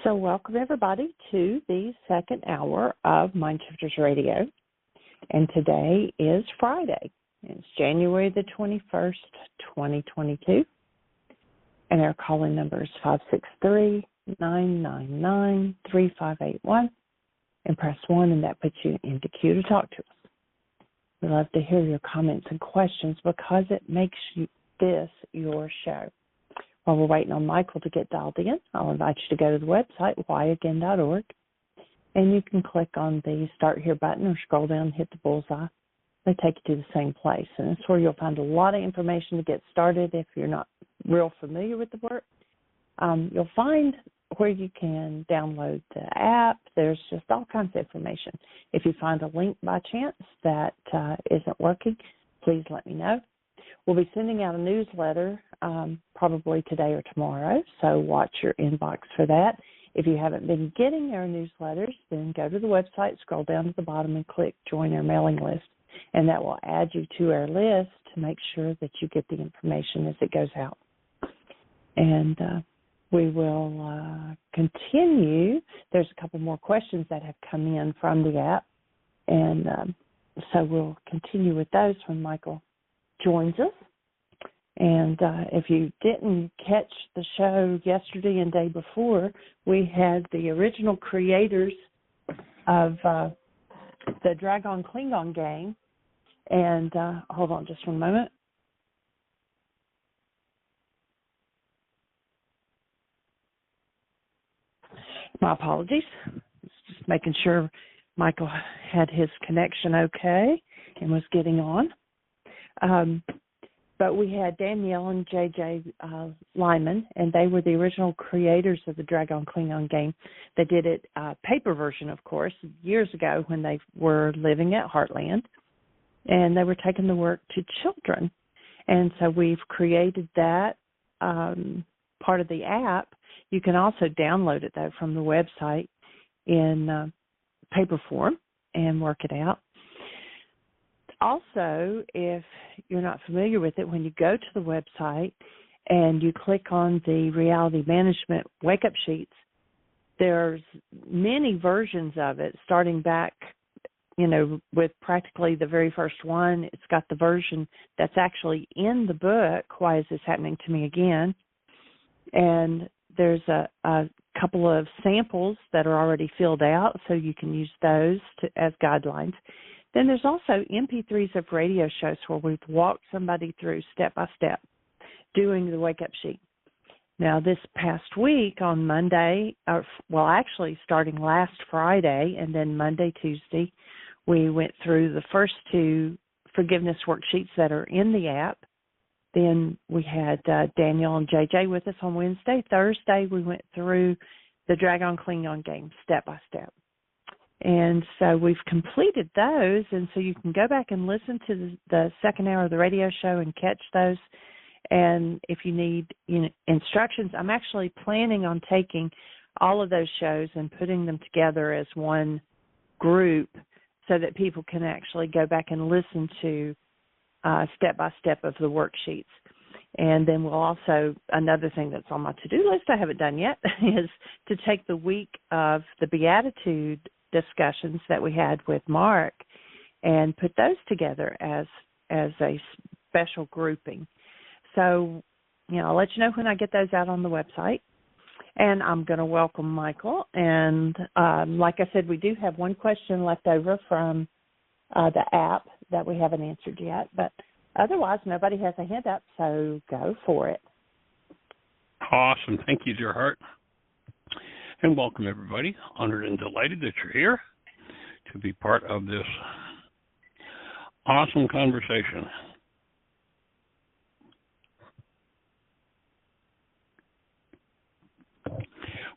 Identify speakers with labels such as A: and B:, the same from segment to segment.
A: So welcome everybody to the second hour of Mindshifters Radio. And today is Friday. It's January the 21st, 2022. And our calling number is 563-999-3581. And press 1 and that puts you into queue to talk to us. We love to hear your comments and questions because it makes this your show. While we're waiting on Michael to get dialed in, I'll invite you to go to the website, whyagain.org, and you can click on the Start Here button or scroll down and hit the bullseye. They take you to the same place, and it's where you'll find a lot of information to get started if you're not real familiar with the work. You'll find where you can download the app. There's just all kinds of information. If you find a link by chance that isn't working, please let me know. We'll be sending out a newsletter probably today or tomorrow, so watch your inbox for that. If you haven't been getting our newsletters, then go to the website, scroll down to the bottom, and click Join Our Mailing List, and that will add you to our list to make sure that you get the information as it goes out. And we will continue. There's a couple more questions that have come in from the app, and so we'll continue with those when Michael joins us. And if you didn't catch the show yesterday and day before, we had the original creators of the Dragon Klingon game. And hold on just one moment. My apologies. Just making sure Michael had his connection okay and was getting on. But we had Danielle and J.J. Lyman, and they were the original creators of the Dragon Klingon game. They did it paper version, of course, years ago when they were living at Heartland, and they were taking the work to children. And so we've created that part of the app. You can also download it, though, from the website in paper form and work it out. Also, if you're not familiar with it, when you go to the website and you click on the Reality Management Wake-Up Sheets, there's many versions of it, starting back, with practically the very first one. It's got the version that's actually in the book, Why Is This Happening to Me Again? And there's a couple of samples that are already filled out, so you can use those as guidelines. Then there's also MP3s of radio shows where we've walked somebody through step by step doing the wake-up sheet. Now, this past week on Monday, actually starting last Friday and then Monday, Tuesday, we went through the first two forgiveness worksheets that are in the app. Then we had Daniel and JJ with us on Wednesday. Thursday, we went through the Dragon Klingon game step by step. And so we've completed those, and so you can go back and listen to the second hour of the radio show and catch those. And if you need instructions, I'm actually planning on taking all of those shows and putting them together as one group so that people can actually go back and listen to step-by-step of the worksheets. And then we'll also, another thing that's on my to-do list I haven't done yet is to take the week of the Beatitude discussions that we had with Mark and put those together as a special grouping. So, I'll let you know when I get those out on the website. And I'm going to welcome Michael. And like I said, we do have one question left over from the app that we haven't answered yet. But otherwise, nobody has a hand up, so go for it.
B: Awesome. Thank you, dear heart. And welcome, everybody. Honored and delighted that you're here to be part of this awesome conversation.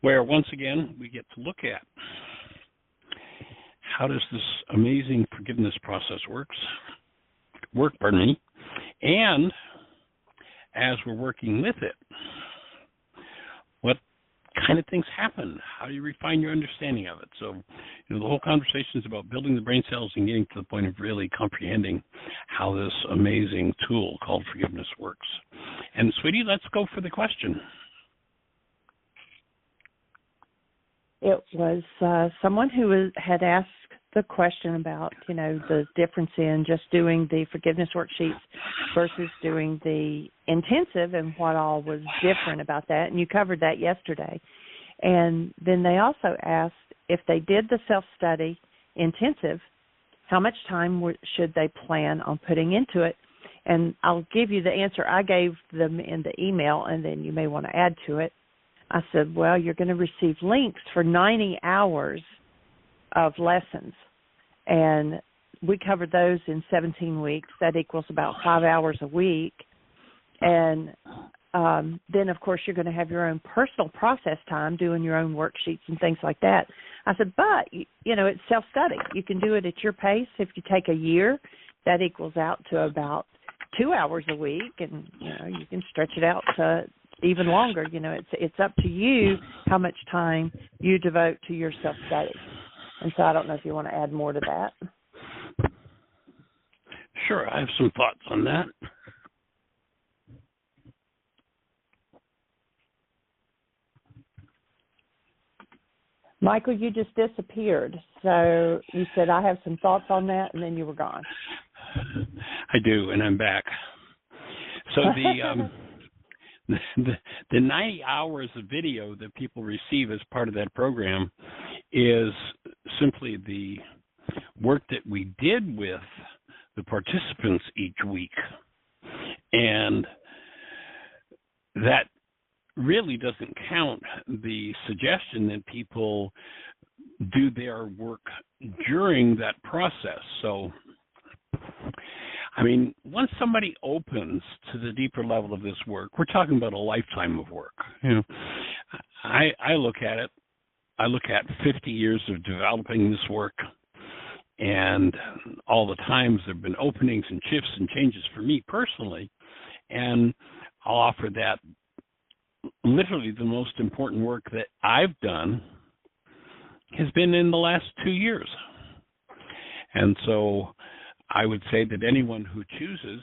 B: Where, once again, we get to look at how does this amazing forgiveness process work, and as we're working with it, what kind of things happen? How do you refine your understanding of it? So, the whole conversation is about building the brain cells and getting to the point of really comprehending how this amazing tool called forgiveness works. And, sweetie, let's go for the question.
A: It was someone who had asked the question about, the difference in just doing the forgiveness worksheets versus doing the intensive and what all was different about that. And you covered that yesterday. And then they also asked if they did the self-study intensive, how much time should they plan on putting into it? And I'll give you the answer I gave them in the email, and then you may want to add to it. I said, well, you're going to receive links for 90 hours of lessons, and we covered those in 17 weeks. That equals about 5 hours a week. And then, of course, you're going to have your own personal process time doing your own worksheets and things like that. I said, but, it's self-study. You can do it at your pace. If you take a year, that equals out to about 2 hours a week, and, you can stretch it out to even longer. It's up to you how much time you devote to your self-study. And so I don't know if you want to add more to that.
B: Sure, I have some thoughts on that.
A: Michael, you just disappeared. So you said, I have some thoughts on that, and then you were gone.
B: I do, and I'm back. So the 90 hours of video that people receive as part of that program is simply the work that we did with the participants each week. And that really doesn't count the suggestion that people do their work during that process. So, once somebody opens to the deeper level of this work, we're talking about a lifetime of work. I look at it, I look at 50 years of developing this work, and all the times there have been openings and shifts and changes for me personally, and I'll offer that literally the most important work that I've done has been in the last 2 years. And so I would say that anyone who chooses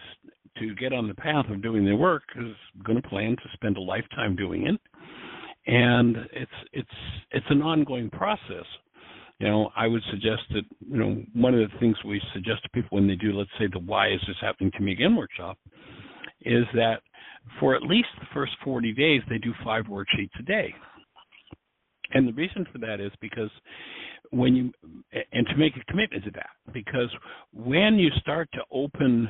B: to get on the path of doing their work is going to plan to spend a lifetime doing it. And it's an ongoing process. I would suggest that, one of the things we suggest to people when they do, let's say, the Why Is This Happening to Me Again workshop, is that for at least the first 40 days, they do 5 worksheets a day. And the reason for that is because and to make a commitment to that, because when you start to open,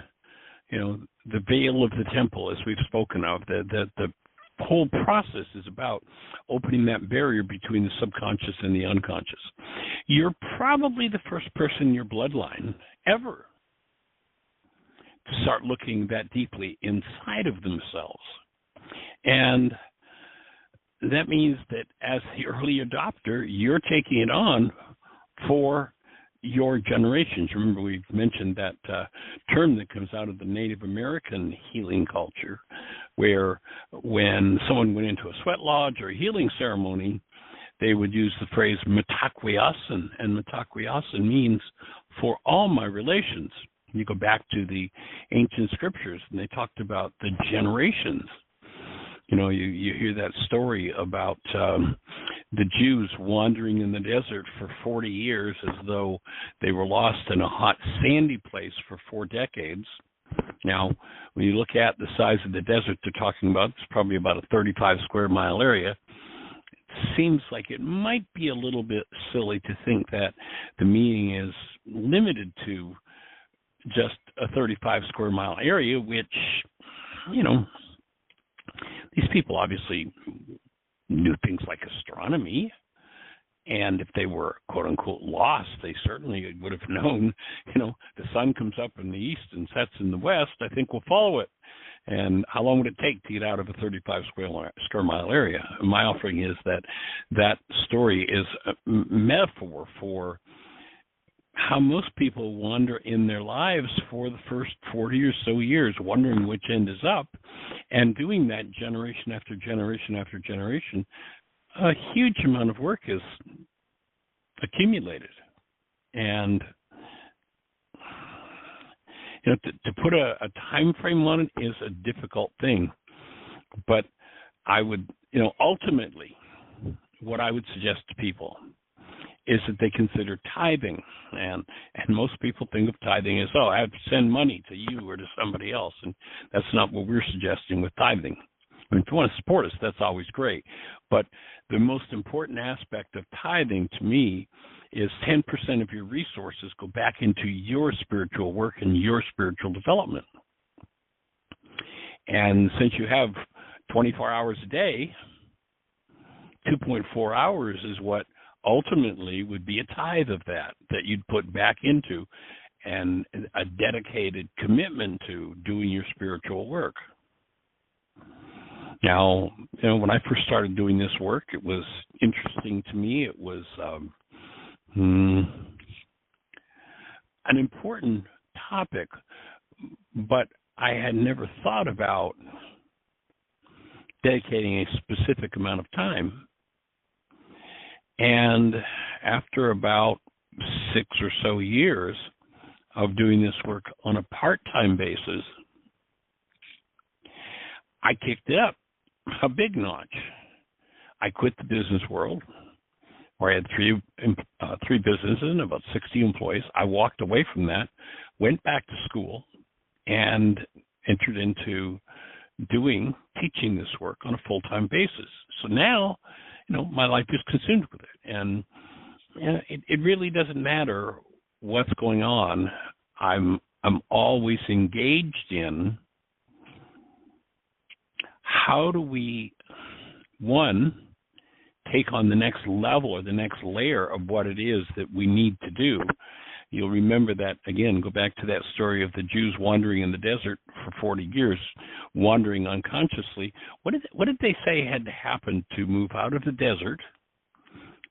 B: the veil of the temple, as we've spoken of, the whole process is about opening that barrier between the subconscious and the unconscious. You're probably the first person in your bloodline ever to start looking that deeply inside of themselves. And that means that as the early adopter, you're taking it on for your generations. Remember, we've mentioned that term that comes out of the Native American healing culture, where when someone went into a sweat lodge or a healing ceremony, they would use the phrase Mitakuyeasin, and Mitakuyeasin means for all my relations. You go back to the ancient scriptures, and they talked about the generations. You hear that story about the Jews wandering in the desert for 40 years as though they were lost in a hot, sandy place for 4 decades. Now, when you look at the size of the desert they're talking about, it's probably about a 35 square mile area. It seems like it might be a little bit silly to think that the meaning is limited to just a 35 square mile area, which, these people obviously knew things like astronomy, and if they were quote-unquote lost, they certainly would have known, the sun comes up in the east and sets in the west, I think we'll follow it. And how long would it take to get out of a 35 square mile area? My offering is that story is a metaphor for how most people wander in their lives for the first 40 or so years, wondering which end is up, and doing that generation after generation after generation. A huge amount of work is accumulated. And to put a time frame on it is a difficult thing. But I would, ultimately, what I would suggest to people is that they consider tithing. And most people think of tithing as, oh, I have to send money to you or to somebody else. And that's not what we're suggesting with tithing. I mean, if you want to support us, that's always great. But the most important aspect of tithing to me is 10% of your resources go back into your spiritual work and your spiritual development. And since you have 24 hours a day, 2.4 hours is what ultimately would be a tithe of that you'd put back into and a dedicated commitment to doing your spiritual work. Now, when I first started doing this work, it was interesting to me. It was an important topic, but I had never thought about dedicating a specific amount of time. And after about 6 or so years of doing this work on a part-time basis, I kicked it up a big notch. I quit the business world, where I had three businesses and about 60 employees. I walked away from that, went back to school, and entered into teaching this work on a full-time basis. So now, my life is consumed with it, and it really doesn't matter what's going on. I'm always engaged in how do we, one, take on the next level or the next layer of what it is that we need to do. You'll remember that, again, go back to that story of the Jews wandering in the desert for 40 years, wandering unconsciously. What did they say had to happen to move out of the desert,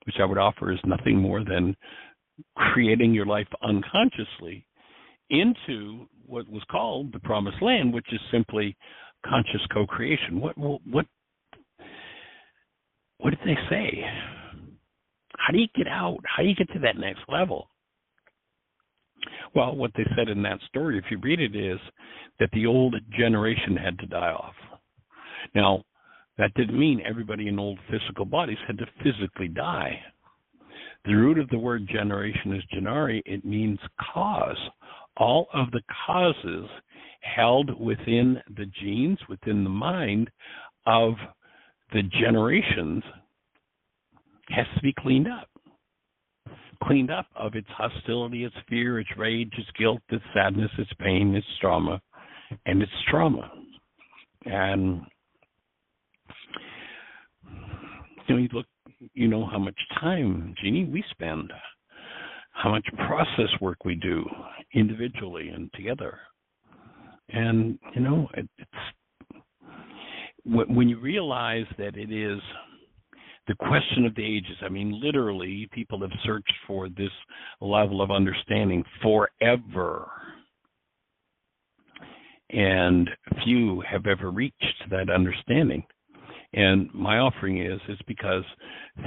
B: which I would offer is nothing more than creating your life unconsciously, into what was called the Promised Land, which is simply conscious co-creation? What did they say? How do you get out? How do you get to that next level? Well, what they said in that story, if you read it, is that the old generation had to die off. Now, that didn't mean everybody in old physical bodies had to physically die. The root of the word generation is genari. It means cause. All of the causes held within the genes, within the mind of the generations, has to be cleaned up. Cleaned up of its hostility, its fear, its rage, its guilt, its sadness, its pain, its trauma, and its trauma. And you look, how much time, Jeannie, we spend, how much process work we do individually and together. And, it's when you realize that it is the question of the ages. I mean, literally, people have searched for this level of understanding forever. And few have ever reached that understanding. And my offering is because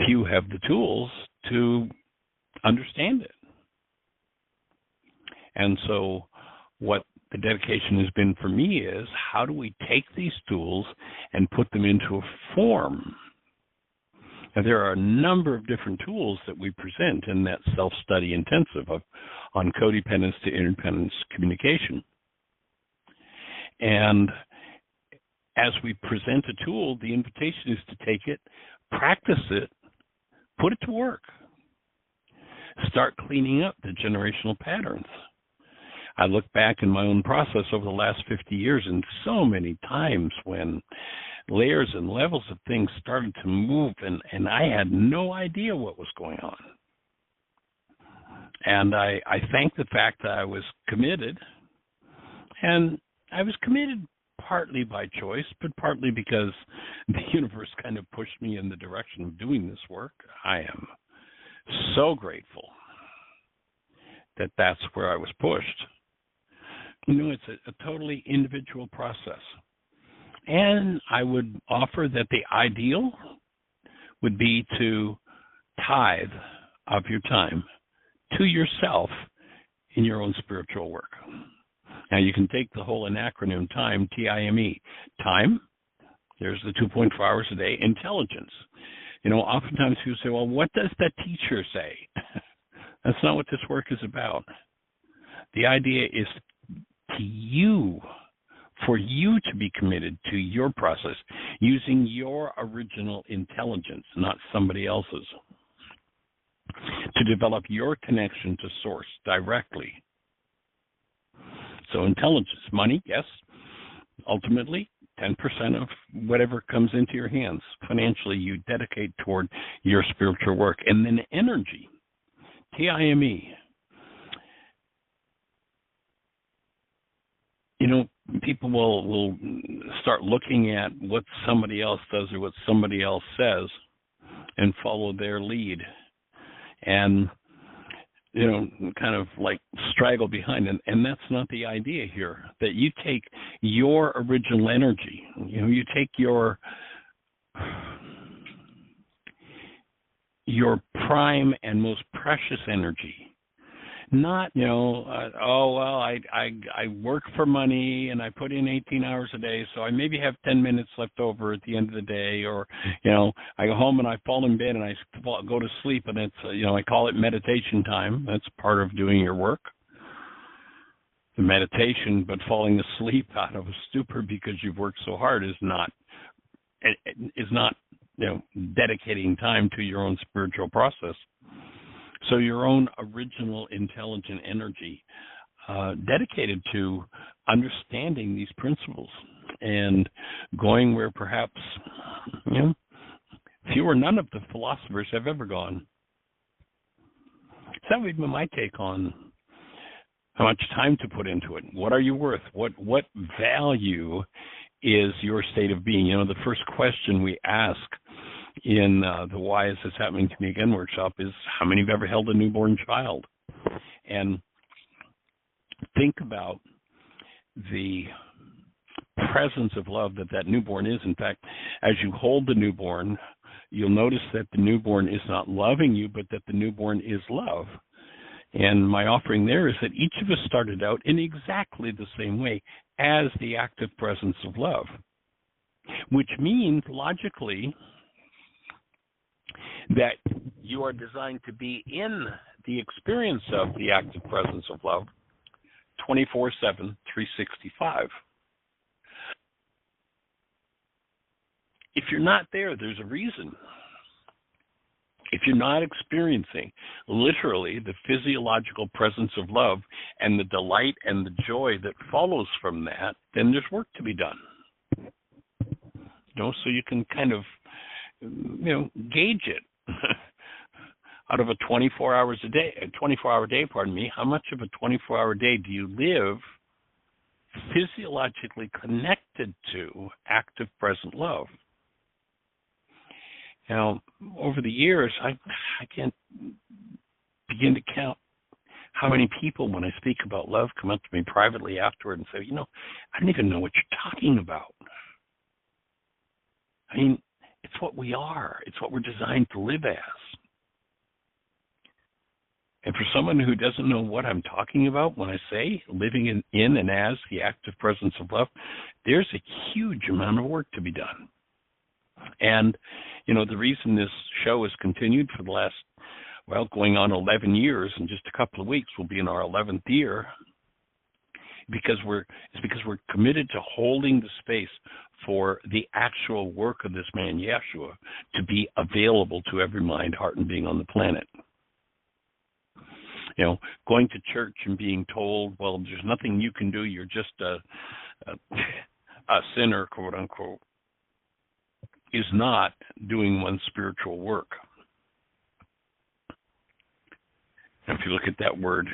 B: few have the tools to understand it. And so what the dedication has been for me is, how do we take these tools and put them into a form? Now, there are a number of different tools that we present in that self-study intensive on codependence to interdependence communication. And as we present a tool, the invitation is to take it, practice it, put it to work. Start cleaning up the generational patterns. I look back in my own process over the last 50 years, and so many times when layers and levels of things started to move, and I had no idea what was going on. And I thank the fact that I was committed, and I was committed partly by choice, but partly because the universe kind of pushed me in the direction of doing this work. I am so grateful that that's where I was pushed. It's a totally individual process. And I would offer that the ideal would be to tithe of your time to yourself in your own spiritual work. Now, you can take the whole acronym TIME, T-I-M-E. Time, there's the 2.4 hours a day. Intelligence, Oftentimes people say, well, what does that teacher say? That's not what this work is about. The idea is for you to be committed to your process using your original intelligence, not somebody else's, to develop your connection to source directly. So intelligence, money, yes, ultimately 10% of whatever comes into your hands financially you dedicate toward your spiritual work. And then energy, TIME. People will start looking at what somebody else does or what somebody else says and follow their lead and, kind of like straggle behind. And that's not the idea here, that you take your original energy, you take your prime and most precious energy. Not, I work for money and I put in 18 hours a day, so I maybe have 10 minutes left over at the end of the day, or, I go home and I fall in bed and I go to sleep, and it's, I call it meditation time. That's part of doing your work, the meditation, but falling asleep out of a stupor because you've worked so hard is not, dedicating time to your own spiritual process. So your own original intelligent energy dedicated to understanding these principles and going where perhaps, few or none of the philosophers have ever gone. So that would be my take on how much time to put into it. What are you worth? What value is your state of being? The first question we ask in the Why Is This Happening to Me Again workshop is, how many have ever held a newborn child? And think about the presence of love that newborn is. In fact, as you hold the newborn, you'll notice that the newborn is not loving you, but that the newborn is love. And my offering there is that each of us started out in exactly the same way as the active presence of love, which means logically that you are designed to be in the experience of the active presence of love 24/7, 365. If you're not there, there's a reason. If you're not experiencing literally the physiological presence of love and the delight and the joy that follows from that, then there's work to be done. So you can kind of, gauge it. Out of a 24-hour day, how much of a 24-hour day do you live physiologically connected to active present love? Now, over the years, I can't begin to count how many people, when I speak about love, come up to me privately afterward and say, I don't even know what you're talking about. I mean, it's what we are. It's what we're designed to live as. And for someone who doesn't know what I'm talking about when I say living in and as the active presence of love, there's a huge amount of work to be done. And, the reason this show has continued for the last, going on 11 years, in just a couple of weeks, we'll be in our 11th year, because we're committed to holding the space for the actual work of this man, Yeshua, to be available to every mind, heart, and being on the planet. Going to church and being told, well, there's nothing you can do, you're just a sinner, quote unquote, is not doing one's spiritual work. Now, if you look at that word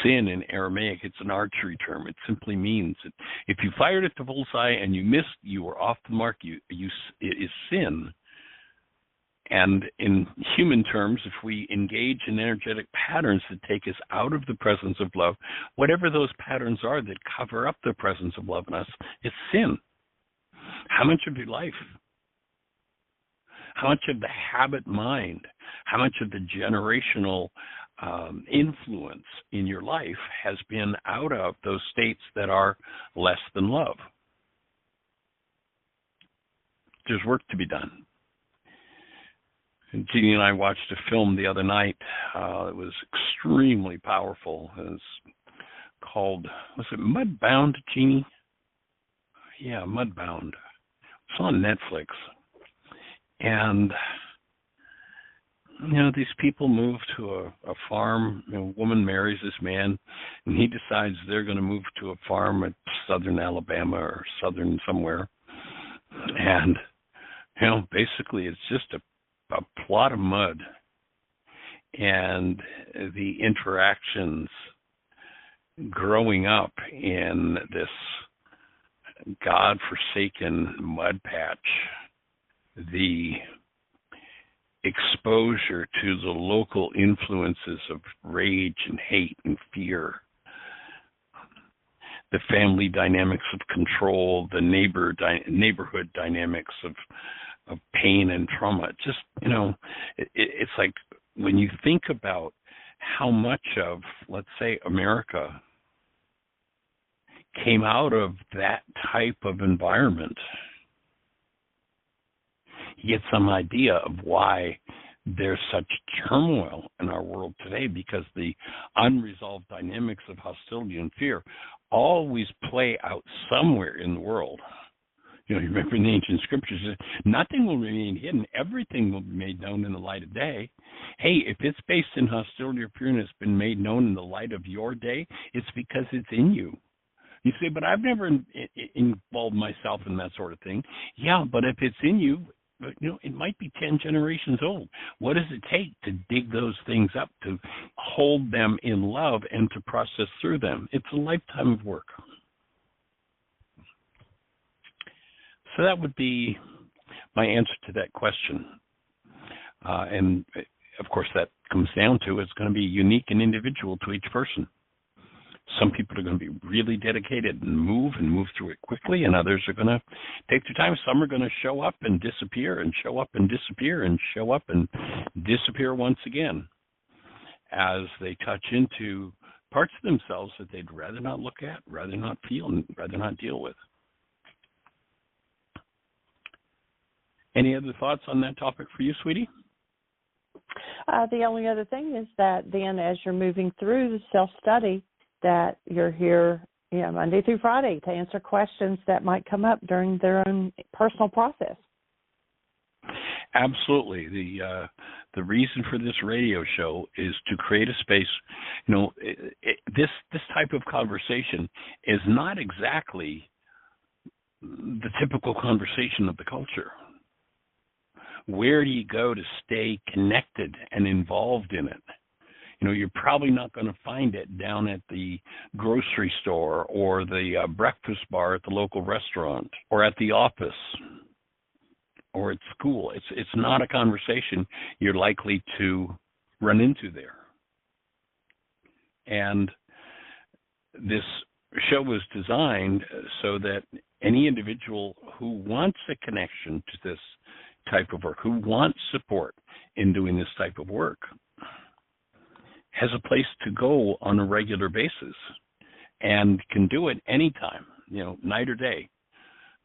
B: sin in Aramaic, it's an archery term. It simply means that if you fired at the bullseye and you missed, you were off the mark. It is sin. And in human terms, if we engage in energetic patterns that take us out of the presence of love, whatever those patterns are that cover up the presence of love in us, it's sin. How much of your life, how much of the habit mind, how much of the generational influence in your life has been out of those states that are less than love? There's work to be done. Jeannie and I watched a film the other night. It was extremely powerful. It was called, was it Mudbound, Jeannie? Yeah, Mudbound. It's on Netflix. And, these people move to a farm. A woman marries this man, and he decides they're going to move to a farm at southern Alabama or southern somewhere. And, basically it's just a plot of mud. And the interactions growing up in this God-forsaken mud patch, the exposure to the local influences of rage and hate and fear, the family dynamics of control, the neighborhood dynamics of pain and trauma. Just, it's like when you think about how much of, let's say, America came out of that type of environment, you get some idea of why there's such turmoil in our world today, because the unresolved dynamics of hostility and fear always play out somewhere in the world. You remember in the ancient scriptures, nothing will remain hidden. Everything will be made known in the light of day. Hey, if it's based in hostility or fear and it's been made known in the light of your day, it's because it's in you. You say, but I've never involved myself in that sort of thing. Yeah, but if it's in you, it might be 10 generations old. What does it take to dig those things up, to hold them in love and to process through them? It's a lifetime of work. So that would be my answer to that question. And, of course, that comes down to it's going to be unique and individual to each person. Some people are going to be really dedicated and move through it quickly, and others are going to take their time. Some are going to show up and disappear and show up and disappear and show up and disappear once again as they touch into parts of themselves that they'd rather not look at, rather not feel, and rather not deal with. Any other thoughts on that topic for you, sweetie?
A: The only other thing is that then as you're moving through the self-study, that you're here Monday through Friday to answer questions that might come up during their own personal process.
B: Absolutely. The reason for this radio show is to create a space. This type of conversation is not exactly the typical conversation of the culture. Where do you go to stay connected and involved in it? You're probably not going to find it down at the grocery store or the breakfast bar at the local restaurant or at the office or at school. It's not a conversation you're likely to run into there. And this show was designed so that any individual who wants a connection to this type of work, who wants support in doing this type of work, has a place to go on a regular basis and can do it anytime, night or day,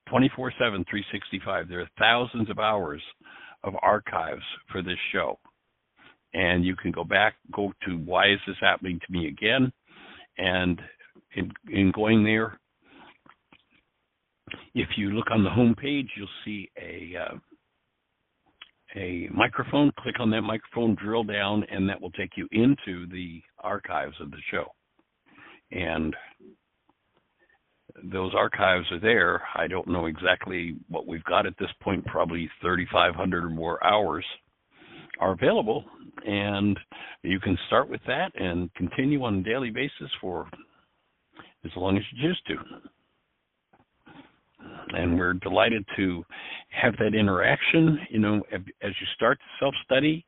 B: 24/7, 365. There are thousands of hours of archives for this show. And you can go to why is this happening to me again? And in going there, if you look on the home page, you'll see a microphone. Click on that microphone, drill down, and that will take you into the archives of the show. And those archives are there. I don't know exactly what we've got at this point. Probably 3,500 or more hours are available, and you can start with that and continue on a daily basis for as long as you choose to. And we're delighted to have that interaction. As you start to self-study,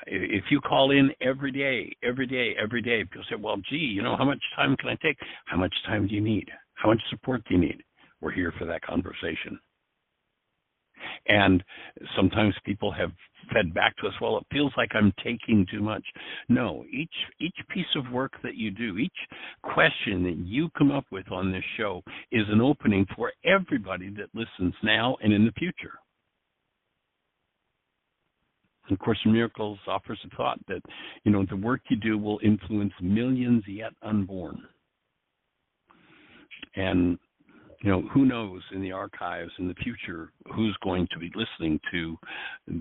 B: if you call in every day, people say, well, gee, how much time can I take? How much time do you need? How much support do you need? We're here for that conversation. And sometimes people have fed back to us, well, it feels like I'm taking too much. No, each piece of work that you do, each question that you come up with on this show is an opening for everybody that listens now and in the future. A Course in Miracles offers a thought that, the work you do will influence millions yet unborn. And, who knows in the archives in the future who's going to be listening to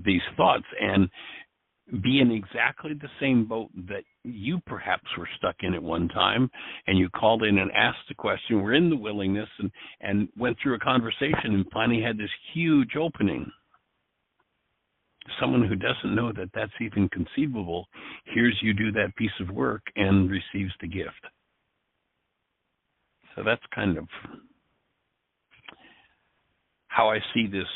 B: these thoughts and be in exactly the same boat that you perhaps were stuck in at one time, and you called in and asked the question, were in the willingness, and went through a conversation and finally had this huge opening. Someone who doesn't know that that's even conceivable hears you do that piece of work and receives the gift. So that's kind of how I see this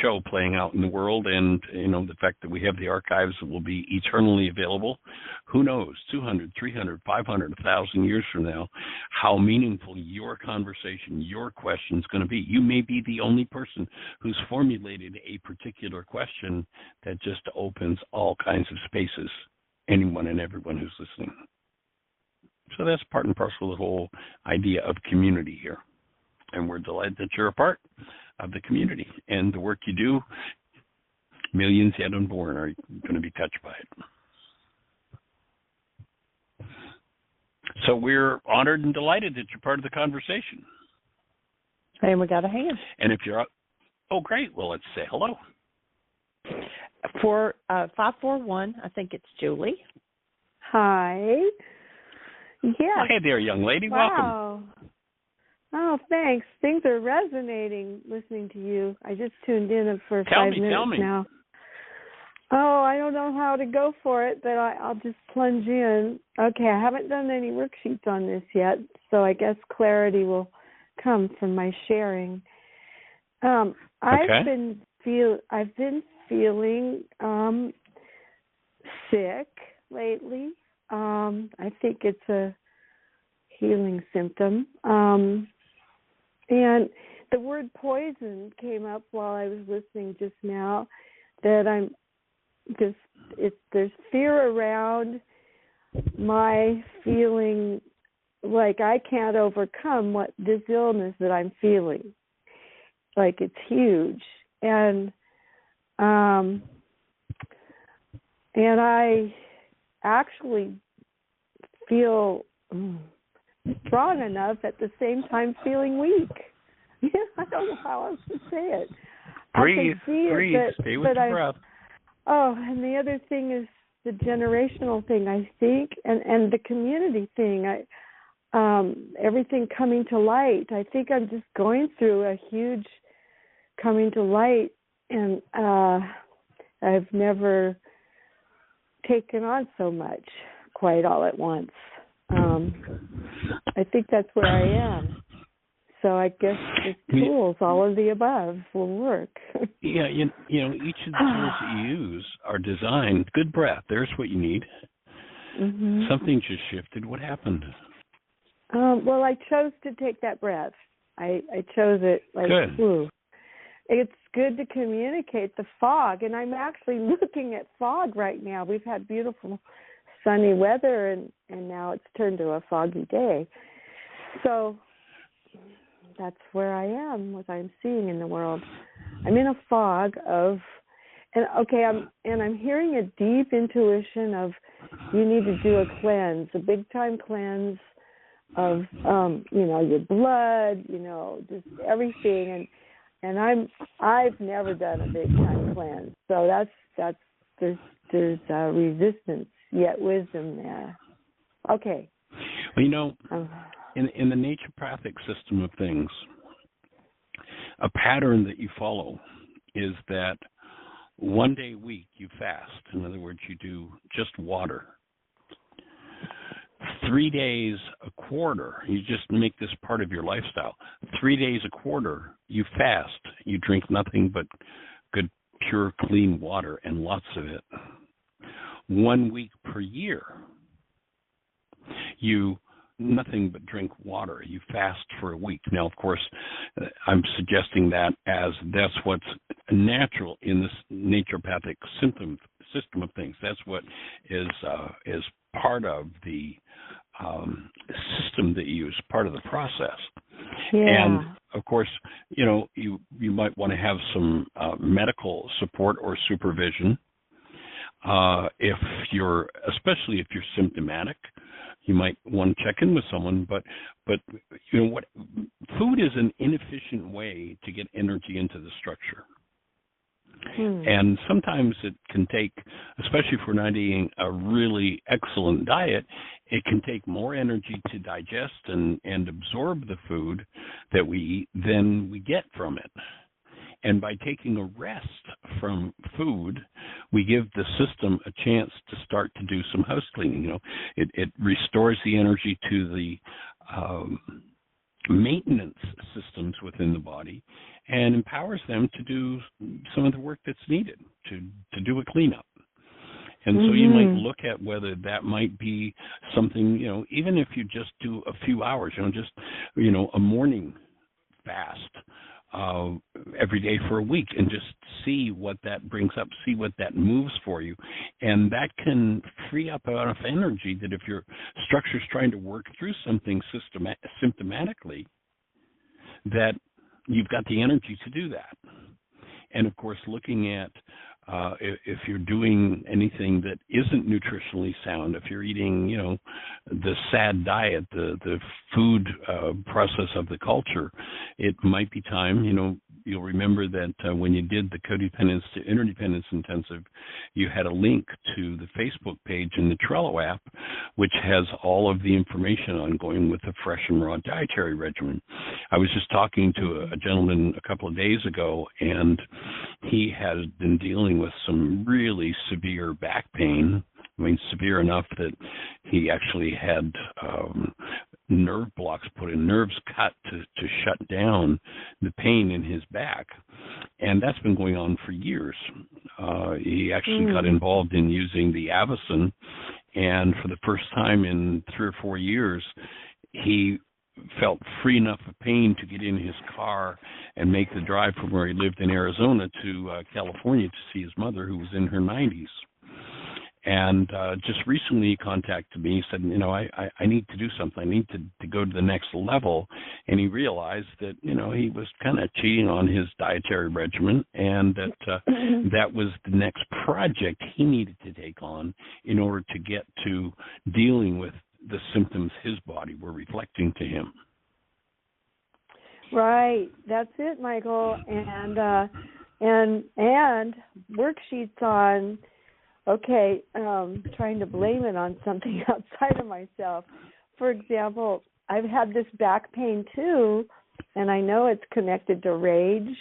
B: show playing out in the world, and the fact that we have the archives that will be eternally available. Who knows, 200, 300, 500, 1,000 years from now, how meaningful your conversation, your question is going to be. You may be the only person who's formulated a particular question that just opens all kinds of spaces, anyone and everyone who's listening. So that's part and parcel of the whole idea of community here. And we're delighted that you're a part of the community. And the work you do, millions yet unborn are going to be touched by it. So we're honored and delighted that you're part of the conversation.
A: And we got a hand.
B: And if you're, oh, great. Well, let's say hello.
A: For 541, I think it's Julie.
C: Hi. Yeah.
B: Oh, hey there, young lady.
C: Wow.
B: Welcome.
C: Oh, thanks. Things are resonating listening to you. I just tuned in for 5 minutes now. Oh, I don't know how to go for it, but I'll just plunge in. Okay, I haven't done any worksheets on this yet, so I guess clarity will come from my sharing. I've been feeling sick lately. I think it's a healing symptom. And the word poison came up while I was listening just now, that there's fear around my feeling like I can't overcome this illness that I'm feeling. Like it's huge. And I actually feel strong enough at the same time feeling weak. I don't know how else to say it.
B: Breathe.
C: It,
B: Stay with your breath.
C: Oh, and the other thing is the generational thing, I think, and the community thing. Everything coming to light. I think I'm just going through a huge coming to light, and I've never taken on so much quite all at once. I think that's where I am. So I guess the tools, all of the above, will work.
B: Yeah, each of the tools that you use are designed. Good breath. There's what you need. Mm-hmm. Something just shifted. What happened?
C: Well, I chose to take that breath. I chose it like,
B: good.
C: It's good to communicate the fog, and I'm actually looking at fog right now. We've had beautiful sunny weather, and now it's turned to a foggy day. So that's where I am, what I'm seeing in the world. I'm in a fog of, I'm hearing a deep intuition of you need to do a cleanse, a big time cleanse of, your blood, just everything, and I've never done a big time cleanse, so there's resistance yet wisdom there. Okay.
B: Well, in the naturopathic system of things, a pattern that you follow is that one day a week you fast. In other words, you do just water. 3 days a quarter, you just make this part of your lifestyle. 3 days a quarter, you fast. You drink nothing but good, pure, clean water, and lots of it. 1 week per year, you nothing but drink water. You fast for a week. Now, of course, I'm suggesting that as that's what's natural in this naturopathic system of things. That's what is part of the system that you use, part of the process.
C: Yeah.
B: And of course, you might want to have some medical support or supervision. Especially if you're symptomatic, you might want to check in with someone. But what food is an inefficient way to get energy into the structure. And sometimes it can take, especially if we're not eating a really excellent diet, it can take more energy to digest and absorb the food that we eat than we get from it. And by taking a rest from food, we give the system a chance to start to do some house cleaning. It restores the energy to the maintenance systems within the body and empowers them to do some of the work that's needed to do a cleanup. And so you might look at whether that might be something, even if you just do a few hours, just a morning fast every day for a week, and just see what that brings up, see what that moves for you. And that can free up enough energy that if your structure's trying to work through something symptomatically, that you've got the energy to do that. And of course, looking at if you're doing anything that isn't nutritionally sound, if you're eating, the SAD diet, the food process of the culture, it might be time, you'll remember that when you did the Codependence to Interdependence Intensive, you had a link to the Facebook page in the Trello app, which has all of the information on going with a fresh and raw dietary regimen. I was just talking to a gentleman a couple of days ago, and he had been dealing with some really severe back pain. I mean, severe enough that he actually had nerve blocks put in, nerves cut to shut down the pain in his back. And that's been going on for years. He actually got involved in using the Avicin, and for the first time in 3 or 4 years, he felt free enough of pain to get in his car and make the drive from where he lived in Arizona to California to see his mother, who was in her 90s. And just recently he contacted me. He said, I need to do something. I need to go to the next level. And he realized that, he was kind of cheating on his dietary regimen, and that that was the next project he needed to take on in order to get to dealing with the symptoms his body were reflecting to him.
C: Right. That's it, Michael. And worksheets on, trying to blame it on something outside of myself. For example, I've had this back pain too, and I know it's connected to rage.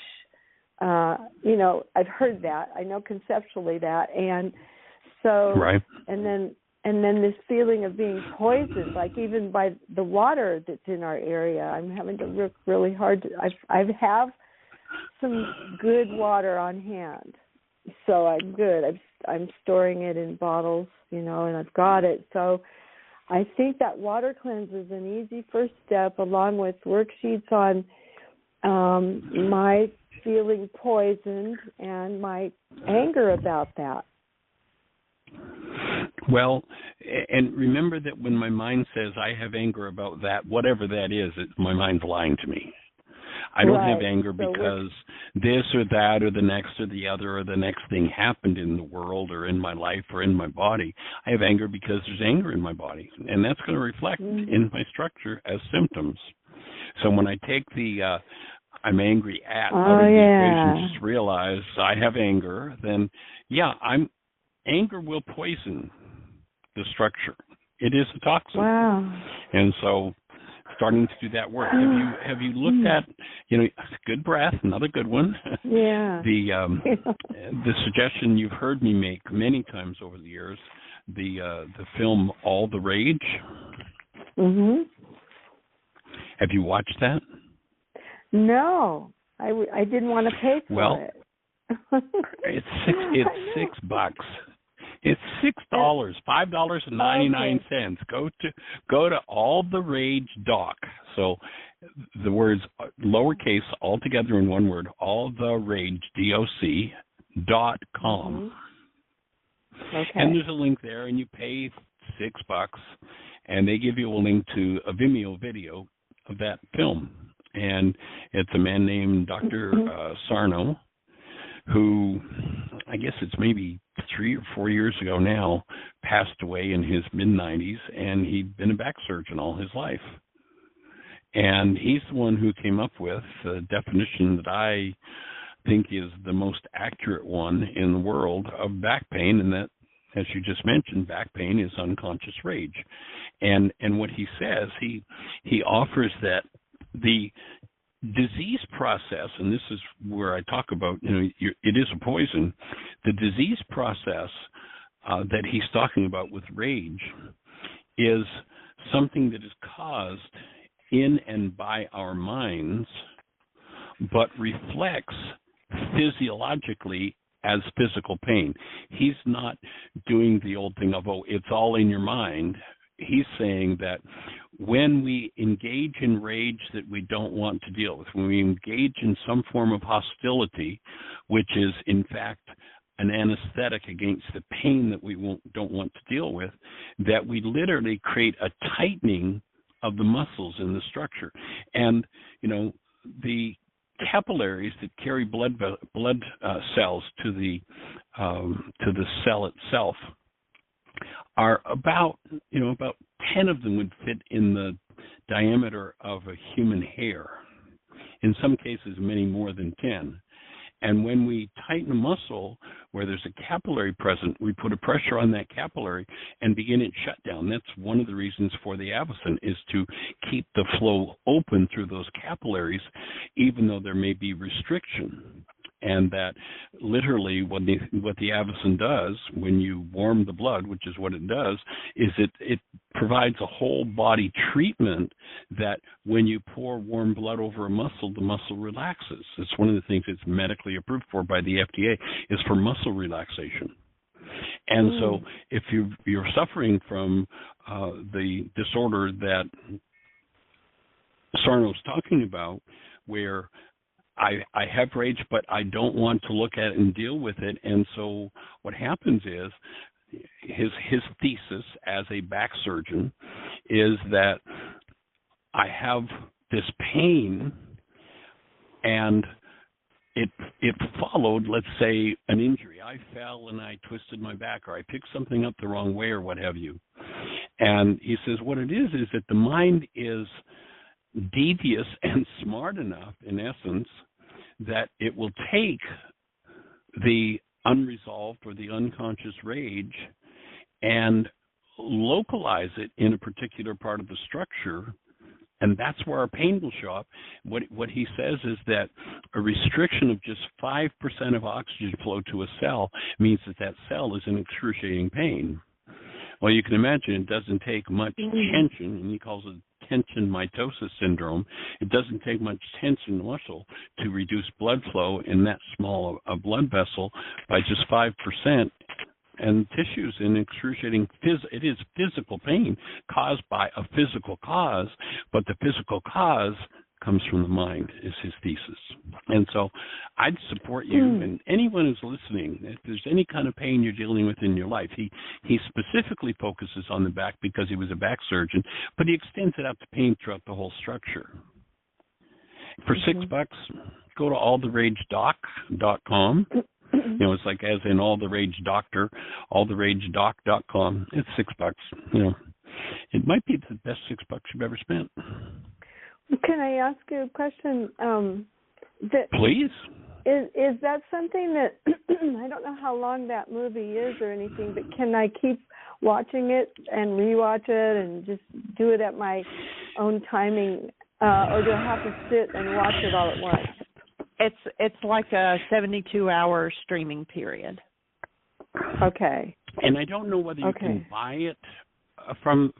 C: I've heard that. I know conceptually that. And so, right. And then this feeling of being poisoned, like even by the water that's in our area. I'm having to work really hard. I have some good water on hand, so I'm good. I'm storing it in bottles, and I've got it. So I think that water cleanse is an easy first step, along with worksheets on my feeling poisoned and my anger about that.
B: Well, and remember that when my mind says I have anger about that, whatever that is, my mind's lying to me. I don't have anger because this or that or the next or the other or the next thing happened in the world or in my life or in my body. I have anger because there's anger in my body, and that's going to reflect in my structure as symptoms. So when I take the I'm angry at out of the equation, just realize I have anger, then anger will poison the structure. It is a toxin. Wow. And so starting to do that work. Have you looked at, good breath, another good one. Yeah. The suggestion you've heard me make many times over the years, the film All the Rage. Mhm. Have you watched that?
C: No. I didn't want to pay for it.
B: It's $6. It's $6, $5.99. Go to All the Rage Doc. So the words lowercase all together in one word, All the Rage DOC.com. Okay. And there's a link there, and you pay $6, and they give you a link to a Vimeo video of that film. And it's a man named Dr. Sarno, who, I guess it's maybe 3 or 4 years ago now, passed away in his mid-90s, and he'd been a back surgeon all his life. And he's the one who came up with the definition that I think is the most accurate one in the world of back pain, and that, as you just mentioned, back pain is unconscious rage. And what he says, he offers that the disease process, and this is where I talk about, it is a poison. The disease process that he's talking about with rage is something that is caused in and by our minds, but reflects physiologically as physical pain. He's not doing the old thing of, it's all in your mind. He's saying that when we engage in rage that we don't want to deal with, when we engage in some form of hostility, which is in fact an anesthetic against the pain that we don't want to deal with, that we literally create a tightening of the muscles in the structure. And, the capillaries that carry blood cells to the cell itself are about 10 of them would fit in the diameter of a human hair. In some cases, many more than 10. And when we tighten a muscle where there's a capillary present, we put a pressure on that capillary and begin its shutdown. That's one of the reasons for the avicen, is to keep the flow open through those capillaries, even though there may be restriction. And that literally what the avicen does when you warm the blood, which is what it does, is it provides a whole body treatment that when you pour warm blood over a muscle, the muscle relaxes. It's one of the things it's medically approved for by the FDA, is for muscle relaxation. And so if you're suffering from the disorder that Sarno's talking about, where I have rage, but I don't want to look at it and deal with it. And so what happens is his thesis as a back surgeon is that I have this pain, and it followed, let's say, an injury. I fell and I twisted my back, or I picked something up the wrong way, or what have you. And he says what it is that the mind is devious and smart enough, in essence, that it will take the unresolved or the unconscious rage and localize it in a particular part of the structure, and that's where our pain will show up. What he says is that a restriction of just 5% of oxygen flow to a cell means that cell is in excruciating pain. Well, you can imagine it doesn't take much tension, and he calls it tension mitosis syndrome. It doesn't take much tension muscle to reduce blood flow in that small a blood vessel by just 5%. And tissues in excruciating, it is physical pain caused by a physical cause, but the physical cause comes from the mind, is his thesis. And so I'd support you and anyone who's listening, if there's any kind of pain you're dealing with in your life. He specifically focuses on the back because he was a back surgeon, but he extends it out to pain throughout the whole structure. For $6, go to alltheragedoc.com. It's like as in all the rage doctor, alltheragedoc.com. It's $6. It might be the best $6 you've ever spent.
C: Can I ask you a question?
B: Please.
C: Is that something that I don't know how long that movie is or anything, but can I keep watching it and rewatch it and just do it at my own timing, or do I have to sit and watch it all at once?
A: It's like a 72-hour streaming period.
C: Okay.
B: And I don't know whether you can buy it from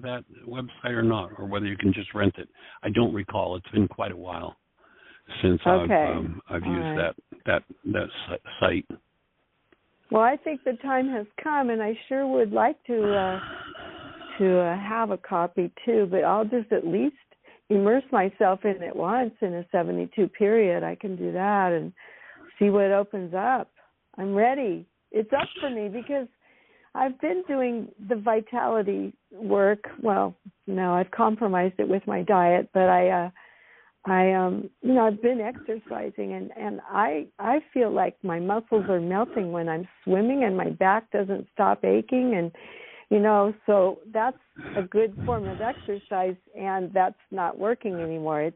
B: that website or not, or whether you can just rent it. I don't recall. It's been quite a while since I've used that site.
C: Well, I think the time has come, and I sure would like to have a copy too. But I'll just at least immerse myself in it once in a 72 period. I can do that and see what opens up. I'm ready. It's up for me because I've been doing the vitality work. Well, no, I've compromised it with my diet, but I've been exercising, and I feel like my muscles are melting when I'm swimming, and my back doesn't stop aching, and so that's a good form of exercise, and that's not working anymore.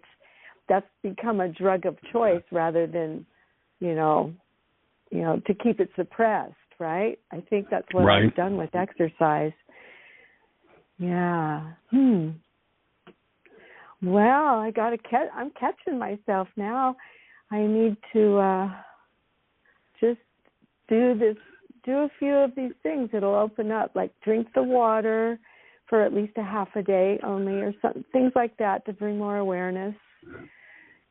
C: That's become a drug of choice rather than, to keep it suppressed, right? I think that's what I've done with exercise. Yeah. Well, I'm catching myself now. I need to just do a few of these things. It'll open up, like drink the water for at least a half a day only, or some things like that to bring more awareness.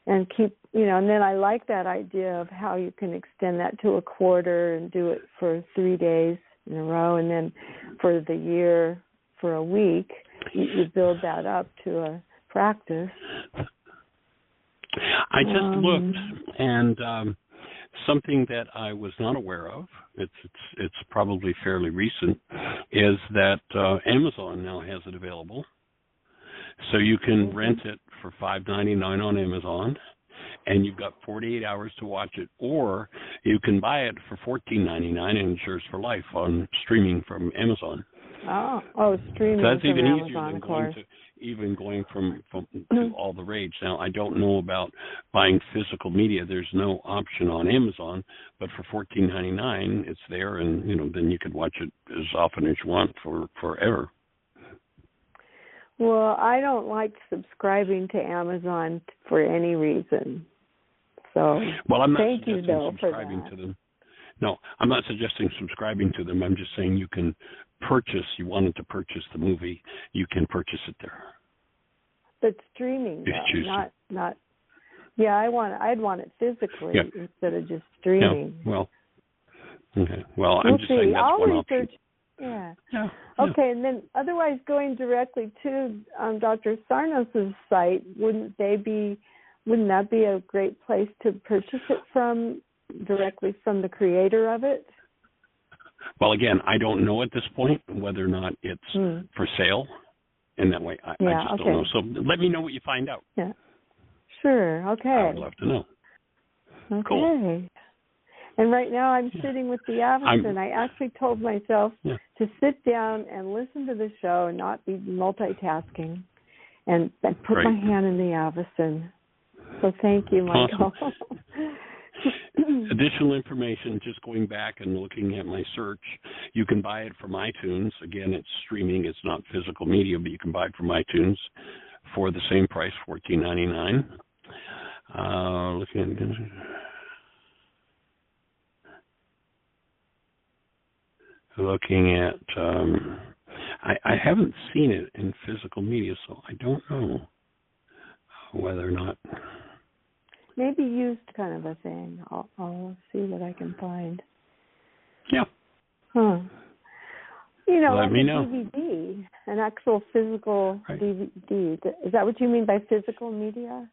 C: And keep, and then I like that idea of how you can extend that to a quarter and do it for 3 days in a row, and then for the year, for a week, you build that up to a practice.
B: I just looked, and something that I was not aware of, it's probably fairly recent, is that Amazon now has it available. So you can rent it for $5.99 on Amazon, and you've got 48 hours to watch it, or you can buy it for $14.99 and insures for life on streaming from Amazon.
C: Oh, streaming.
B: So that's
C: from
B: even
C: Amazon,
B: easier than going from to All the Rage. Now, I don't know about buying physical media. There's no option on Amazon, but for $14.99, it's there, and then you could watch it as often as you want for forever.
C: Well, I don't like subscribing to Amazon for any reason. So,
B: well, I'm not
C: thank you,
B: suggesting
C: though,
B: subscribing
C: for that.
B: to them. No, I'm not suggesting subscribing to them. I'm just saying you can purchase. You wanted to purchase the movie, you can purchase it there.
C: But streaming, though, not. Yeah, I'd want it physically instead of just streaming.
B: Yeah, well, okay. Well,
C: we'll
B: I'm just
C: see.
B: saying that's
C: I'll
B: one
C: research.
B: option.
C: Yeah.
B: Yeah.
C: Okay, and then otherwise going directly to Dr. Sarnos's site, wouldn't that be a great place to purchase it from, directly from the creator of it?
B: Well, again, I don't know at this point whether or not it's for sale in that way. I just don't know. So let me know what you find out.
C: Yeah. Sure. Okay.
B: I would love to know.
C: Okay.
B: Cool.
C: And right now I'm sitting with the Avison. I actually told myself to sit down and listen to the show and not be multitasking, and put my hand in the Avison. So thank you, Michael.
B: Awesome. Additional information, just going back and looking at my search, you can buy it from iTunes. Again, it's streaming. It's not physical media, but you can buy it from iTunes for the same price, $14.99. Looking at, I haven't seen it in physical media, so I don't know whether or not.
C: Maybe used kind of a thing. I'll see what I can find.
B: Yeah.
C: Huh.
B: Let me
C: a
B: know.
C: DVD, an actual physical DVD. Is that what you mean by physical media?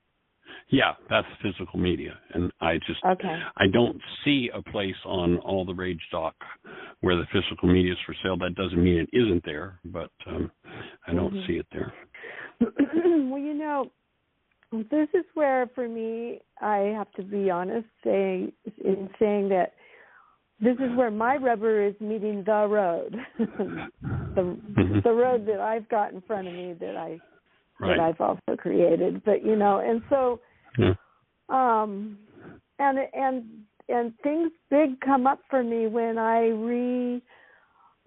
B: Yeah, that's physical media, and I don't see a place on All the Rage doc where the physical media is for sale. That doesn't mean it isn't there, but I don't see it there.
C: Well, this is where, for me, I have to be honest in saying that this is where my rubber is meeting the road, the road that I've got in front of me that I've also created. But and so, and things big come up for me when I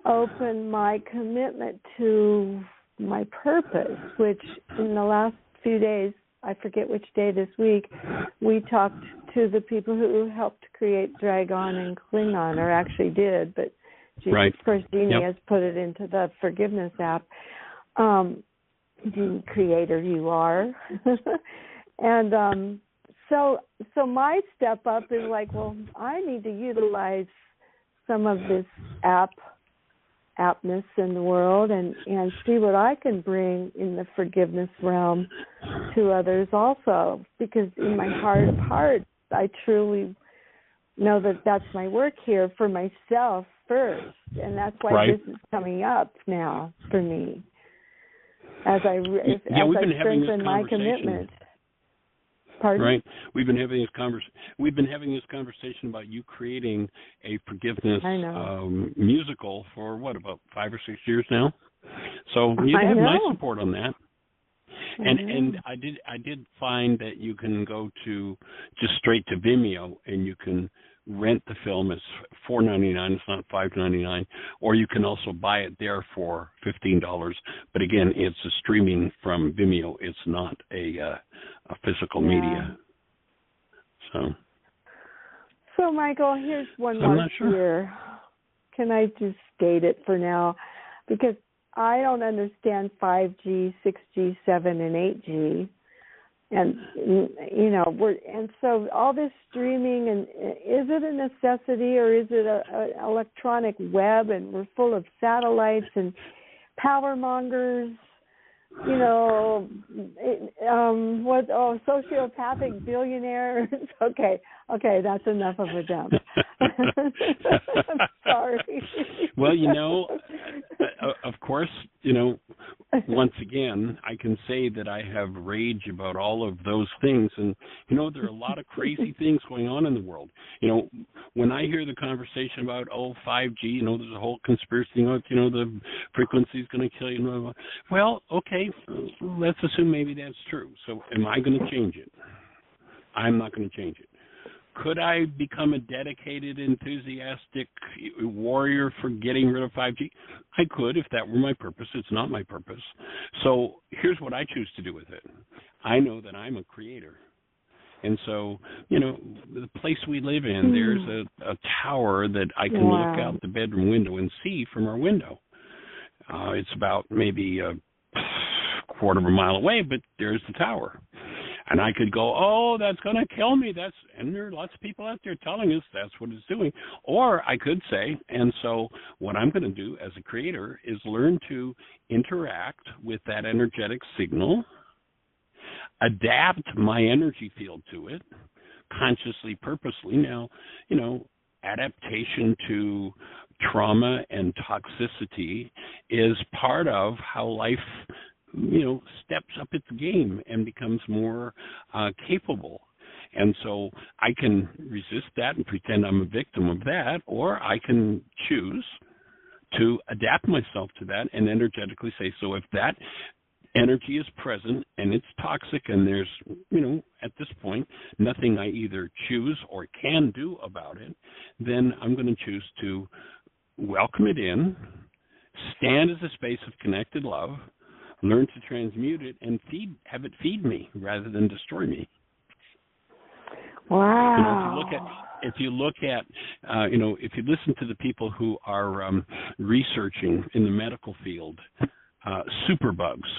C: reopen my commitment to my purpose, which in the last few days, I forget which day this week, we talked to the people who helped create Dragon and Klingon, or actually did, but of course Jeannie has put it into the Forgiveness app. The creator you are. And so my step up is like, well, I need to utilize some of this aptness in the world and see what I can bring in the forgiveness realm to others also, because in my heart of hearts, I truly know that that's my work here for myself first, and that's why this is coming up now for me as I strengthen my commitment. Pardon?
B: Right. We've been having this conversation about you creating a forgiveness musical for about 5 or 6 years now. So you have my support on that. And I did find that you can go to just straight to Vimeo and you can rent the film as $4.99. It's not $5.99, or you can also buy it there for $15. But again, it's a streaming from Vimeo. It's not a physical media.
C: So Michael, here's one more fear. Can I just state it for now? Because I don't understand 5G, 6G, 7, and 8G. And, and so all this streaming, and is it a necessity or is it an electronic web, and we're full of satellites and power mongers, sociopathic billionaires. Okay, that's enough of a dump. I'm sorry.
B: Well, of course, once again, I can say that I have rage about all of those things. And, there are a lot of crazy things going on in the world. When I hear the conversation about, 5G, there's a whole conspiracy, the frequency is going to kill you. Well, okay, let's assume maybe that's true. So am I going to change it? I'm not going to change it. Could I become a dedicated, enthusiastic warrior for getting rid of 5G? I could if that were my purpose. It's not my purpose. So here's what I choose to do with it. I know that I'm a creator. And so, the place we live in, there's a tower that I can look out the bedroom window and see from our window. It's about maybe a quarter of a mile away, but there's the tower. And I could go, that's going to kill me. And there are lots of people out there telling us that's what it's doing. Or I could say, and so what I'm going to do as a creator is learn to interact with that energetic signal, adapt my energy field to it, consciously, purposely. Now, adaptation to trauma and toxicity is part of how life steps up its game and becomes more capable. And so I can resist that and pretend I'm a victim of that, or I can choose to adapt myself to that and energetically say, so if that energy is present and it's toxic and there's, at this point, nothing I either choose or can do about it, then I'm going to choose to welcome it in, stand as a space of connected love, learn to transmute it, and have it feed me rather than destroy me.
C: Wow.
B: If you listen to the people who are researching in the medical field, superbugs.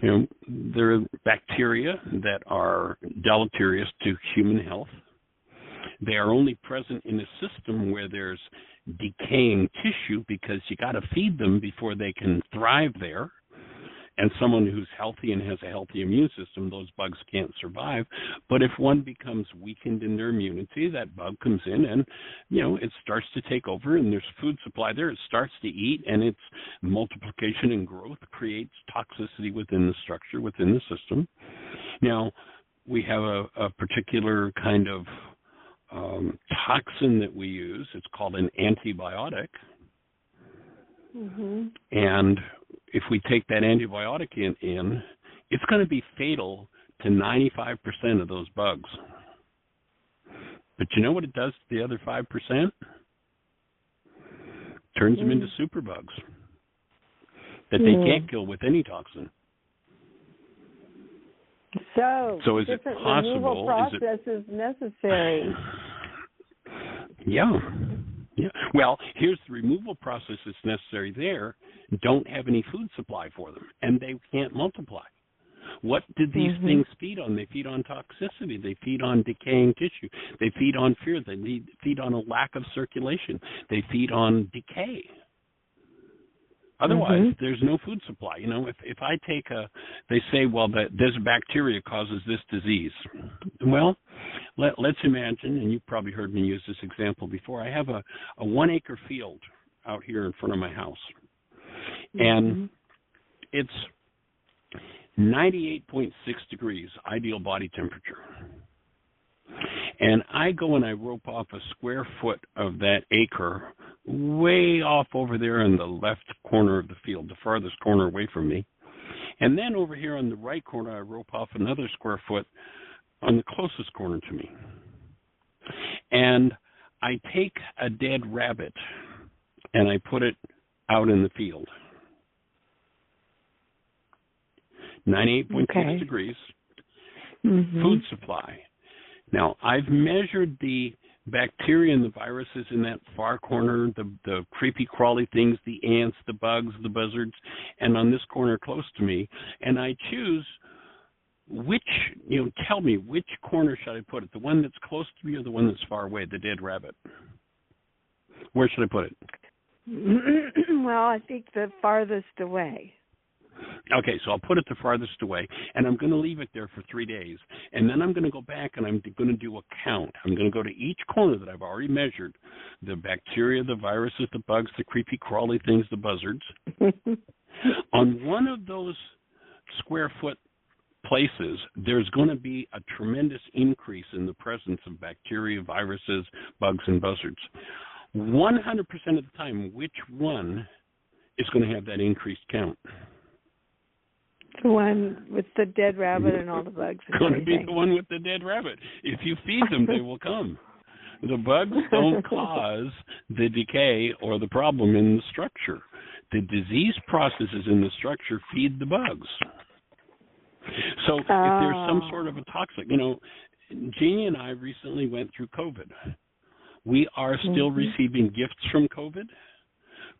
B: There are bacteria that are deleterious to human health. They are only present in a system where there's decaying tissue because you got to feed them before they can thrive there. And someone who's healthy and has a healthy immune system, those bugs can't survive. But if one becomes weakened in their immunity, that bug comes in and, it starts to take over and there's food supply there. It starts to eat, and its multiplication and growth creates toxicity within the structure, within the system. Now, we have a particular kind of toxin that we use. It's called an antibiotic.
C: Mm-hmm.
B: And if we take that antibiotic in, it's going to be fatal to 95% of those bugs. But you know what it does to the other 5%? Turns them into superbugs that they can't kill with any toxin.
C: So
B: is it possible?
C: Removal process is necessary.
B: Yeah. Well, here's the removal process that's necessary there. Don't have any food supply for them, and they can't multiply. What do these things feed on? They feed on toxicity. They feed on decaying tissue. They feed on fear. They feed on a lack of circulation. They feed on decay. Otherwise, there's no food supply. If I take they say, well, there's a bacteria causes this disease. Well, let's imagine, and you've probably heard me use this example before. I have a 1-acre field out here in front of my house, and it's 98.6 degrees, ideal body temperature. And I go and I rope off a square foot of that acre way off over there in the left corner of the field, the farthest corner away from me. And then over here on the right corner, I rope off another square foot on the closest corner to me. And I take a dead rabbit and I put it out in the field. 98.6 degrees, food supply. Now, I've measured the bacteria and the viruses in that far corner, the creepy crawly things, the ants, the bugs, the buzzards, and on this corner close to me, and I choose which, tell me, which corner should I put it, the one that's close to me or the one that's far away, the dead rabbit? Where should I put it?
C: Well, I think the farthest away.
B: Okay, so I'll put it the farthest away, and I'm going to leave it there for 3 days, and then I'm going to go back and I'm going to do a count. I'm going to go to each corner that I've already measured, the bacteria, the viruses, the bugs, the creepy crawly things, the buzzards. On one of those square foot places, there's going to be a tremendous increase in the presence of bacteria, viruses, bugs, and buzzards. 100% of the time, which one is going to have that increased count?
C: The one with the dead rabbit and all the bugs.
B: It's going to be the one with the dead rabbit. If you feed them, they will come. The bugs don't cause the decay or the problem in the structure. The disease processes in the structure feed the bugs. So if there's some sort of a toxic, Jeannie and I recently went through COVID. We are still receiving gifts from COVID.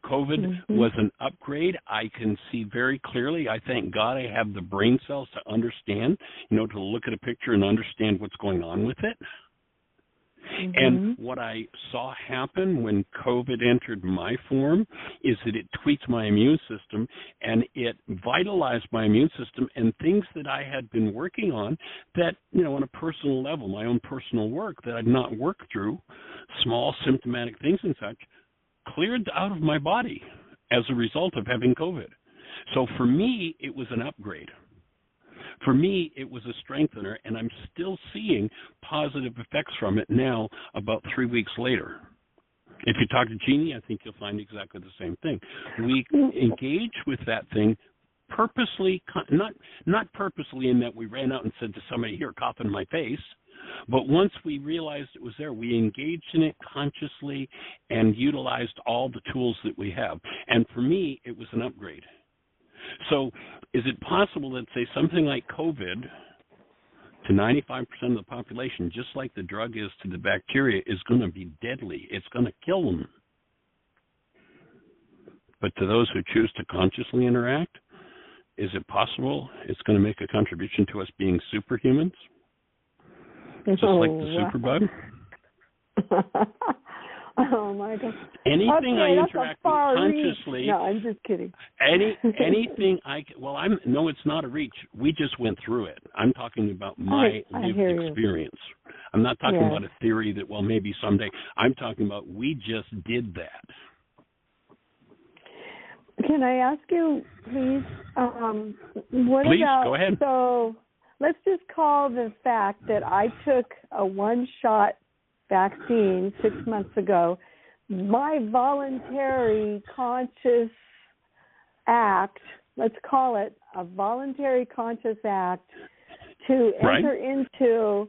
B: COVID was an upgrade. I can see very clearly. I thank God I have the brain cells to understand, to look at a picture and understand what's going on with it. And what I saw happen when COVID entered my form is that it tweaked my immune system and it vitalized my immune system, and things that I had been working on that, on a personal level, my own personal work that I'd not worked through, small symptomatic things and such, cleared out of my body as a result of having COVID. So for me, it was an upgrade. For me, it was a strengthener, and I'm still seeing positive effects from it now about 3 weeks later. If you talk to Jeannie, I think you'll find exactly the same thing. We engaged with that thing purposely, not purposely in that we ran out and said to somebody, here, cough in my face. But once we realized it was there, we engaged in it consciously and utilized all the tools that we have. And for me, it was an upgrade. So is it possible that, say, something like COVID to 95% of the population, just like the drug is to the bacteria, is going to be deadly? It's going to kill them. But to those who choose to consciously interact, is it possible it's going to make a contribution to us being superhumans? Just like the superbug?
C: Oh, my God.
B: Anything I interact with consciously.
C: No, I'm just kidding.
B: Anything no, it's not a reach. We just went through it. I'm talking about my lived experience. I'm not talking about a theory that, maybe someday. I'm talking about we just did that.
C: Can I ask you, please?
B: Please, go ahead.
C: So let's just call the fact that I took a one-shot vaccine 6 months ago. My voluntary conscious act, let's call it a voluntary conscious act, to enter into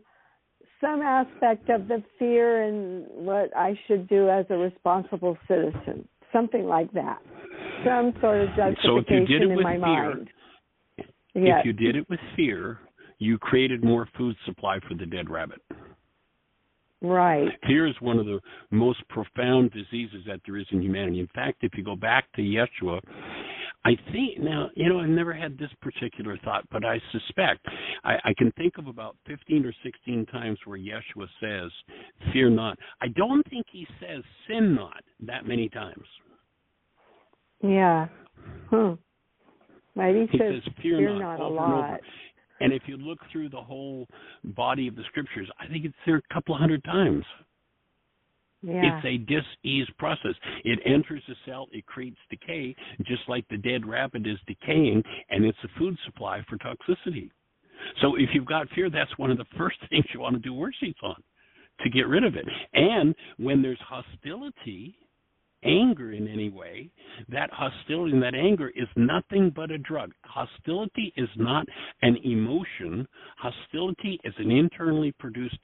C: some aspect of the fear and what I should do as a responsible citizen, something like that. Some sort of justification in my mind.
B: If you did it with fear, you created more food supply for the dead rabbit.
C: Right.
B: Fear is one of the most profound diseases that there is in humanity. In fact, if you go back to Yeshua, I think now, I've never had this particular thought, but I suspect I can think of about 15 or 16 times where Yeshua says, fear not. I don't think he says sin not that many times.
C: Yeah. Right, he says fear not a lot.
B: And if you look through the whole body of the scriptures, I think it's there a couple of hundred times.
C: Yeah.
B: It's a dis-ease process. It enters the cell, it creates decay, just like the dead rabbit is decaying, and it's a food supply for toxicity. So if you've got fear, that's one of the first things you want to do worksheets on, to get rid of it. And when there's hostility, anger in any way, that hostility and that anger is nothing but a drug. Hostility is not an emotion. Hostility is an internally produced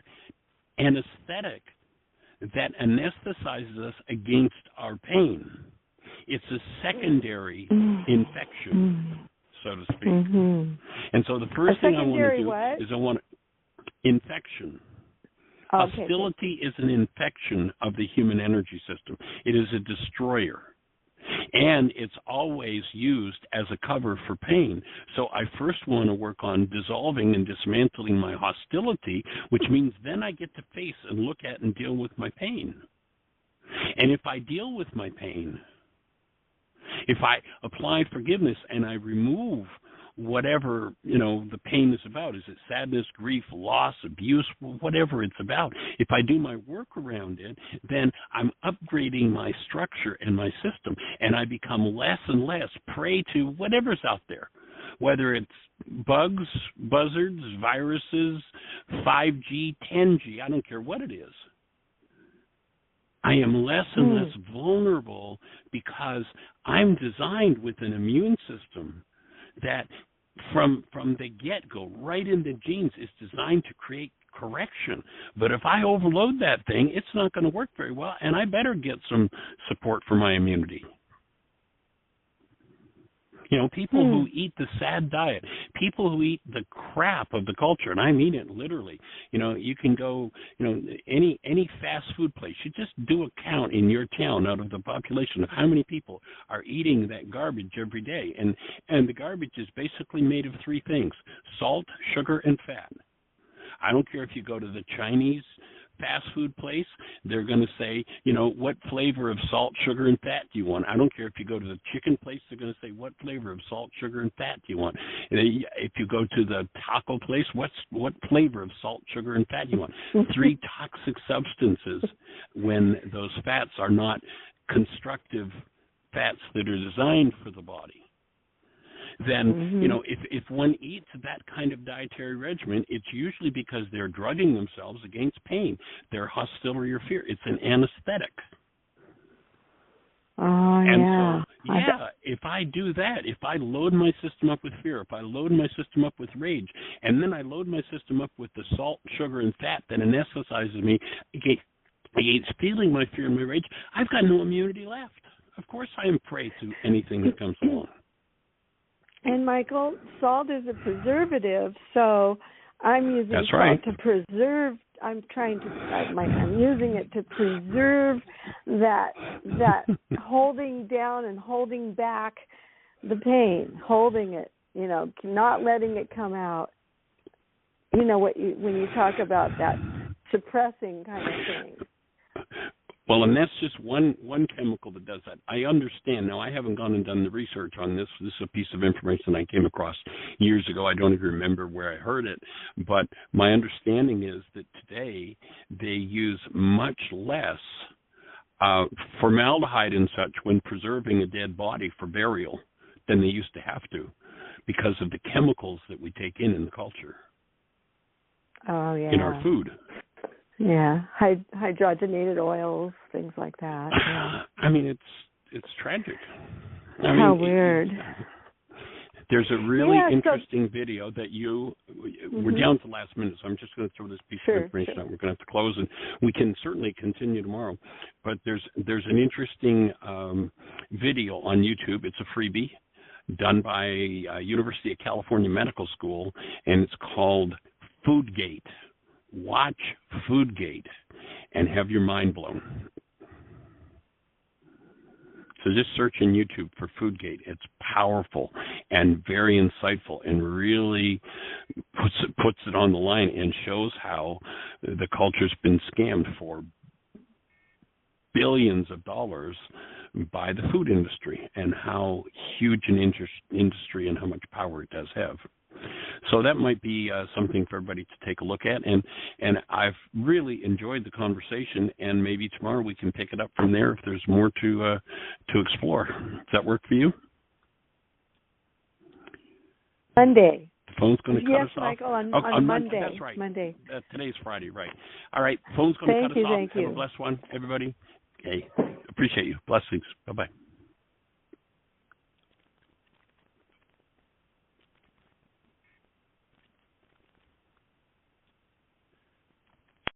B: anesthetic that anesthetizes us against our pain. It's a secondary infection, so to speak.
C: Mm-hmm.
B: And so the first thing I want to do
C: what?
B: is infection.
C: Okay.
B: Hostility is an infection of the human energy system. It is a destroyer. And it's always used as a cover for pain. So I first want to work on dissolving and dismantling my hostility, which means then I get to face and look at and deal with my pain. And if I deal with my pain, if I apply forgiveness and I remove whatever, the pain is about, is it sadness, grief, loss, abuse, whatever it's about, if I do my work around it, then I'm upgrading my structure and my system, and I become less and less prey to whatever's out there, whether it's bugs, buzzards, viruses, 5G, 10G, I don't care what it is. I am less and less vulnerable because I'm designed with an immune system that from the get-go, right in the genes, is designed to create correction. But if I overload that thing, it's not going to work very well, and I better get some support for my immunity. People who eat the sad diet, people who eat the crap of the culture, and I mean it literally. You can go, any fast food place. You just do a count in your town out of the population of how many people are eating that garbage every day. And the garbage is basically made of three things: salt, sugar, and fat. I don't care if you go to the Chinese fast food place, they're going to say, what flavor of salt, sugar, and fat do you want? I don't care if you go to the chicken place, they're going to say, what flavor of salt, sugar, and fat do you want? If you go to the taco place, what flavor of salt, sugar, and fat do you want? Three toxic substances when those fats are not constructive fats that are designed for the body. Then, if one eats that kind of dietary regimen, it's usually because they're drugging themselves against pain, their hostility or fear. It's an anesthetic.
C: Oh,
B: so, if I do that, if I load my system up with fear, if I load my system up with rage, and then I load my system up with the salt, sugar, and fat that anesthetizes me against feeling my fear and my rage, I've got no immunity left. Of course I am prey to anything that comes along.
C: And Michael, salt is a preservative, so I'm using salt to preserve. I'm using it to preserve that holding down and holding back the pain, holding it, not letting it come out. When you talk about that suppressing kind of thing.
B: Well, and that's just one chemical that does that. I understand. Now, I haven't gone and done the research on this. This is a piece of information I came across years ago. I don't even remember where I heard it. But my understanding is that today they use much less formaldehyde and such when preserving a dead body for burial than they used to have to, because of the chemicals that we take in the culture.
C: Oh, yeah.
B: In our food.
C: Yeah, hydrogenated oils, things like that. Yeah.
B: I mean, it's tragic.
C: How weird.
B: There's a really interesting video that we're down to the last minute, so I'm just going to throw this piece of information out. We're going to have to close, and we can certainly continue tomorrow. But there's an interesting video on YouTube. It's a freebie done by University of California Medical School, and it's called Foodgate. Watch Foodgate and have your mind blown. So just search in YouTube for Foodgate. It's powerful and very insightful and really puts it on the line and shows how the culture's been scammed for billions of dollars by the food industry and how huge an industry and how much power it does have. So that might be something for everybody to take a look at. And I've really enjoyed the conversation, and maybe tomorrow we can pick it up from there if there's more to explore. Does that work for you?
C: Monday.
B: The phone's going to cut us off.
C: Michael, on Monday.
B: That's right.
C: Monday.
B: Today's Friday, right. All right, phone's going to cut us off.
C: Thank you.
B: Have a blessed one, everybody. Okay, appreciate you. Blessings. Bye-bye.